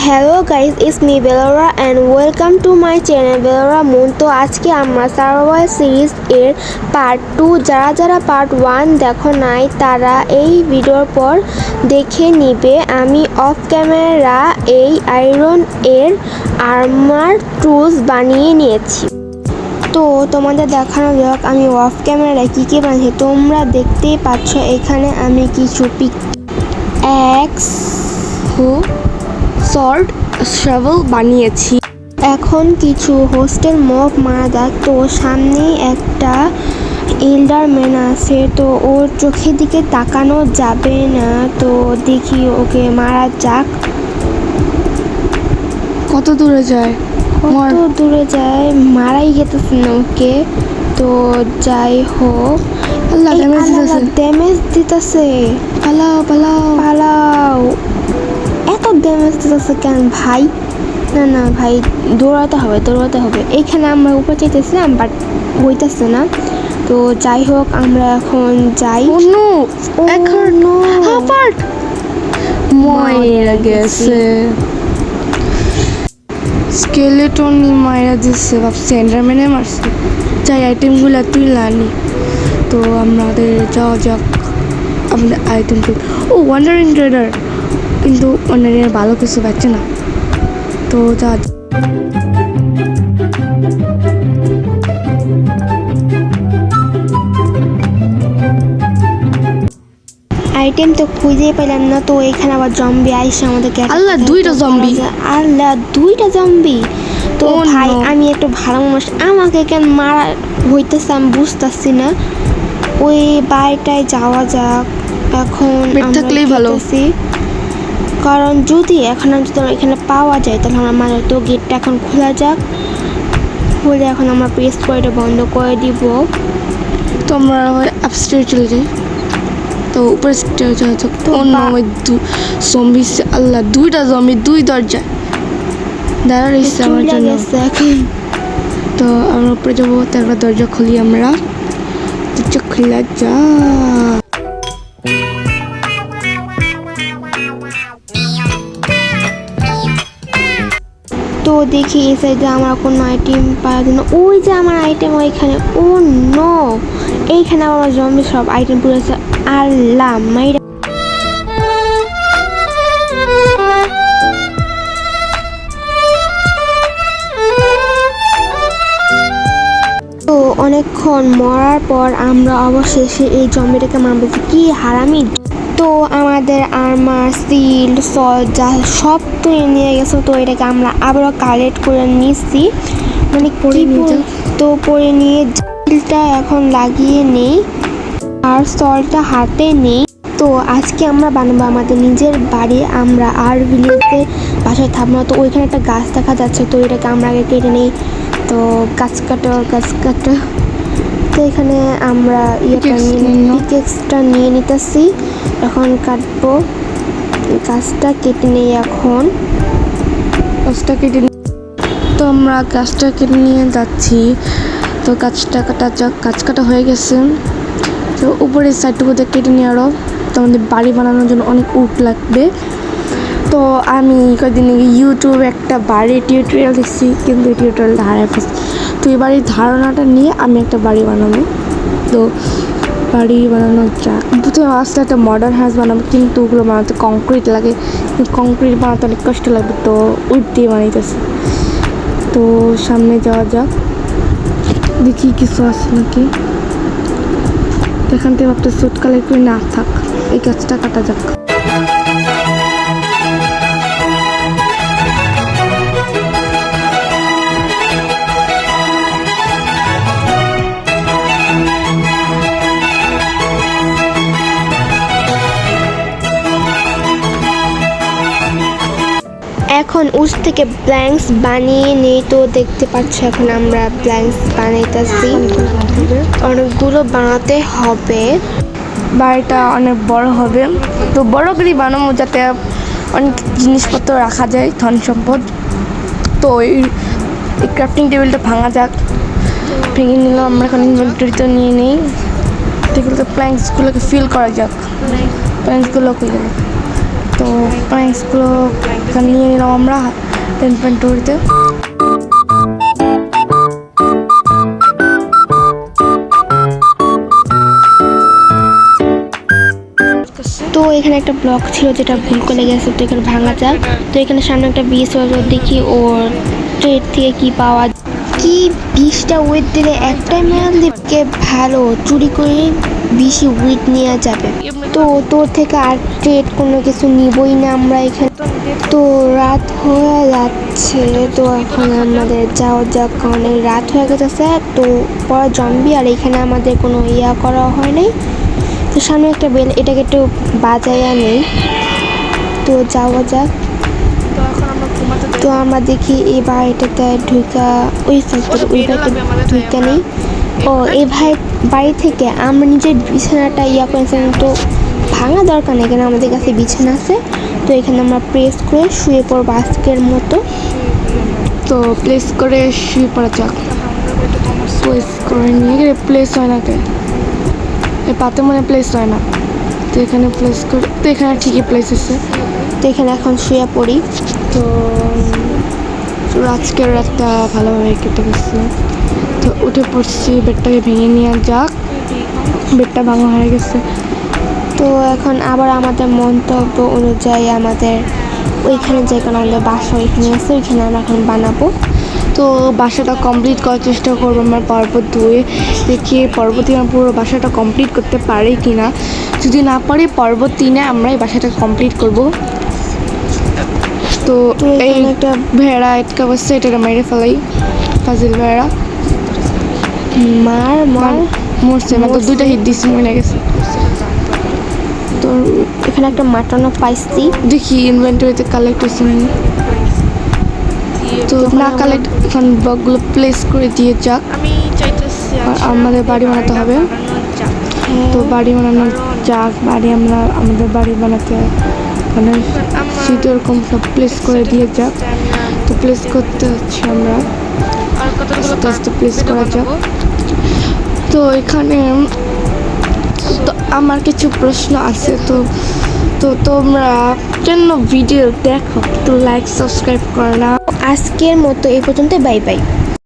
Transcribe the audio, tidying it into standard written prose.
Hello guys, it's me Belora and welcome to my channel Belora Moon. তো আজকে আমরা survival series এর পার্ট 2 যারা পার্ট 1 দেখো নাই তারা এই ভিডিওর পর দেখে নিবে। আমি অফ ক্যামেরা এই আয়রন এর আর্মার টুলস বানিয়ে নিয়েছি। তো তোমাদের দেখানো যাক আমি অফ ক্যামেরায় কী বানিয়েছি। তোমরা দেখতেই পাচ্ছ এখানে আমি কিছু অ্যাক্স সল্ট শাভেল বানিয়েছি। এখন কিছু হোস্টেল মব মারা যাক। তো সামনেই একটা এল্ডারম্যান আছে, তো ওর চোখের দিকে তাকানো যাবে না। তো দেখি ওকে মারা যাক। কত দূরে যায় মারাই গেতেছে না ওকে। তো যাই হোক, ড্যামেজ দিতেছে। পালাও এত ড্যামেজ দিতেছে কেন ভাই? না ভাই, দৌড়াতে হবে। এইখানে আমরা উপরে চাইতেছিলাম বাট হইতেছে না। তো যাই হোক, আমরা এখন যাই। মাইরা গেছে, স্কেলেটনই মাইরা দিচ্ছে। ভাবছি এন্ডারম্যানে মারছে। যাই আইটেমগুলো তুলে আনি। তো আমাদের যাওয়া যাক আমাদের আইটেম। ওয়ান্ডারিং ট্রেডার, কিন্তু ওয়ান্ডারিং ভালো কিছু পাচ্ছে না। তো যা আইটেম তো খুঁজেই পেলাম না। তো এখানে আবার জম্বি আইসে আমাদেরকে। দুইটা জম্বি। তো ভাই আমি একটু ভালো মানুষ, আমাকে কেন মারা হইতেছে আমি বুঝতেছি না। ওই বাড়িটায় যাওয়া যাক এখন, থাকলেই ভালো। কারণ যদি এখন এখানে পাওয়া যায় তাহলে আমরা মানে তো গেটটা এখন খোলা যাক। খুলে এখন আমরা প্রেস করে এটা বন্ধ করে দিব। তো আমরা আপস্টেয়ার চলে যাই। তো উপরে স্টেয়ার যাওয়া যাক। তো জম্বি, আল্লাহ দুইটা জম্বি, দুই দরজা দাঁড়া রয়েছে আমার জন্য। তো আমরা উপরে যাবো। তো একটা দরজা খুলি আমরা। দরজা খোলা যা। তো দেখি এই সাইডে আমার কোনো আইটেম পাওয়া যায় না। ওই যে আমার আইটেম ওইখানে। ও নো, এইখানে আমার জম্বি সব আইটেম পুড়েছে। আল্লাহ মাইরা। তো অনেকক্ষণ মরার পর আমরা অবশেষে এই জম্বিটাকে মারবো। কি হারামি। তো আমাদের আর্মার সিল যা সব তো নিয়ে গেছে। তো এটাকে আমরা আবারও কালেক্ট করে নিচ্ছি, মানে তো পরে নিয়ে সিলটা এখন লাগিয়ে নেই আর সলটা হাতে নেই। তো আজকে আমরা বানাবো আমাদের নিজের বাড়ি। আমরা আর ভিলেজের বাসায় থাকবো না। তো ওইখানে একটা গাছ দেখা যাচ্ছে, তো এটাকে আমরা আগে কেটে নেই। তো গাছ কাটা। তো এখানে আমরা পিকেক্সটা নিয়ে নিতেছি, এখন কাটবো। গাছটা কেটে নেই এখন। তো আমরা গাছটা কেটে নিয়ে যাচ্ছি। তো গাছটা কাটা যাক। গাছ কাটা হয়ে গেছে। তো উপরের সাইডটুকু কেটে নিয়ে আরও। তো আমাদের বাড়ি বানানোর জন্য অনেক উড লাগবে। তো আমি কয়েকদিন আগে ইউটিউবে একটা বাড়ির টিউটোরিয়াল দেখছি, কিন্তু এই টিউটোরিয়ালটা হারায় ফেলছি। তো এই বাড়ির ধারণাটা নিয়ে আমি একটা বাড়ি বানাবো। তো বাড়ি বানানো যাক। প্রথমে আসলে একটা মডার্ন হাউস বানাবো, কিন্তু ওগুলো বানাতে কংক্রিট লাগে। কংক্রিট বানাতে অনেক কষ্ট লাগবে। তো উড দিয়ে বানাইতেছি। তো সামনে যাওয়া যাক, দেখি কিছু আছে নাকি। এখান থেকে ভাবতে সুট কালেক্ট করে না থাক, এই গাছটা কাটা যাক। এখন উস থেকে ব্ল্যাঙ্কস বানিয়ে নেই। তো দেখতে পাচ্ছ এখন আমরা ব্ল্যাঙ্কস বানাইতেছি। অনেকগুলো বানাতে হবে, বাড়িটা অনেক বড় হবে। তো বড় করে বানাবো যাতে অনেক জিনিসপত্র রাখা যায়, ধন সম্পদ। তো এই ক্রাফটিং টেবিলটা ভাঙা যাক। ভেঙে নিলাম আমরা। এখন ইনভেন্টরিতে নিয়ে নেই। এগুলো প্ল্যাঙ্কসগুলোকে ফিল করা যাক। প্ল্যাঙ্কসগুলো তো প্রাইসগুলো নিয়ে নিলাম আমরা ইনভেন্টরিতে। তো এখানে একটা ব্লক ছিল যেটা ভুল করে গেছে, তো এখানে ভাঙা যাক। তো এখানে সামনে একটা বিষ দেখি ওর ট্রেড থেকে কি পাওয়া কি 20টা উইট দিলে একটাই মেয়াল দিকে ভালো চুরি করে বেশি উইট নেওয়া যাবে। তো তোর থেকে আর ট্রেড কোনো কিছু নিবই না আমরা এখানে। তো রাত হয়ে যাচ্ছে, তো এখন আমাদের যাওয়া যাক, অনেক রাত হয়ে গেছে। তো পরে জম্বি আর এখানে আমাদের কোনো ইয়া করা হয় নাই। তো সামনে একটা বেল, এটাকে একটু বাজাইয়া নেই। তো যাওয়া যাক। তো আমরা দেখি এই বাড়িটাতে ঢুকা ওই বাড়িতে ঢুকা নেই। ও এই বাড়ি থেকে আমরা নিজের বিছানাটা ইয়া করেছিলাম, তো ভাঙা দরকার নেই, এখানে আমাদের কাছে বিছানা আছে। তো এখানে আমরা প্রেস করে শুয়ে পড়বো আজকের মতো। তো প্লেস করে শুয়ে পড়া যাক। প্লেস করে নিয়ে গেলে প্লেস হয় না, কে এই পাতে মনে প্লেস হয় না। তো এখানে প্লেস করে, তো এখানে ঠিকই প্লেস আছে। তো এখানে এখন শুয়ে পড়ি। তো আজকের রাতটা ভালোভাবে কেটে গেছে। তো উঠে পড়ছি, বেডটাকে ভেঙে নিয়ে যাক। বেডটা ভাঙা হয়ে গেছে। তো এখন আবার আমাদের মন্তব্য অনুযায়ী আমাদের ওইখানে যে কোনো আমাদের বাসা ওইখানে আছে, ওইখানে আমরা এখন বানাবো। তো বাসাটা কমপ্লিট করার চেষ্টা করবো আমার পর্বত 2-এ। দেখি পর্বতে আমার পুরো বাসাটা কমপ্লিট করতে পারি কি না। যদি না পারি পর্বত 3-এ আমরা এই বাসাটা কমপ্লিট করব। তো এই একটা ভেড়া এটকা বসছে, এটা মেরে ফেলাই। ফাজিল ভেড়া মরছে, মানে তো 2টা হিট দিচ্ছি, মরে গেছে। তো এখানে একটা মাটনও পাইছি, দেখি ইনভেন্টরিতে কালেক্ট হয়েছে। তো না কালেক্ট, এখন ব্লকগুলো প্লেস করে দিয়ে যাক। আর আমাদের বাড়ি বানাতে হবে। তো বাড়ি বানানো যাক। আমাদের বাড়ি বানাতে মানে শীত এরকম সব প্লেস করে দিয়ে যাক। তো প্লেস করতে হচ্ছে আমরা, আস্তে আস্তে প্লেস করা যাক। তো এখানে তো আমার কিছু প্রশ্ন আছে। তো তোমরা কেন ভিডিও দেখো, তো লাইক সাবস্ক্রাইব করো না। আজকের মতো এই পর্যন্ত, বাই বাই।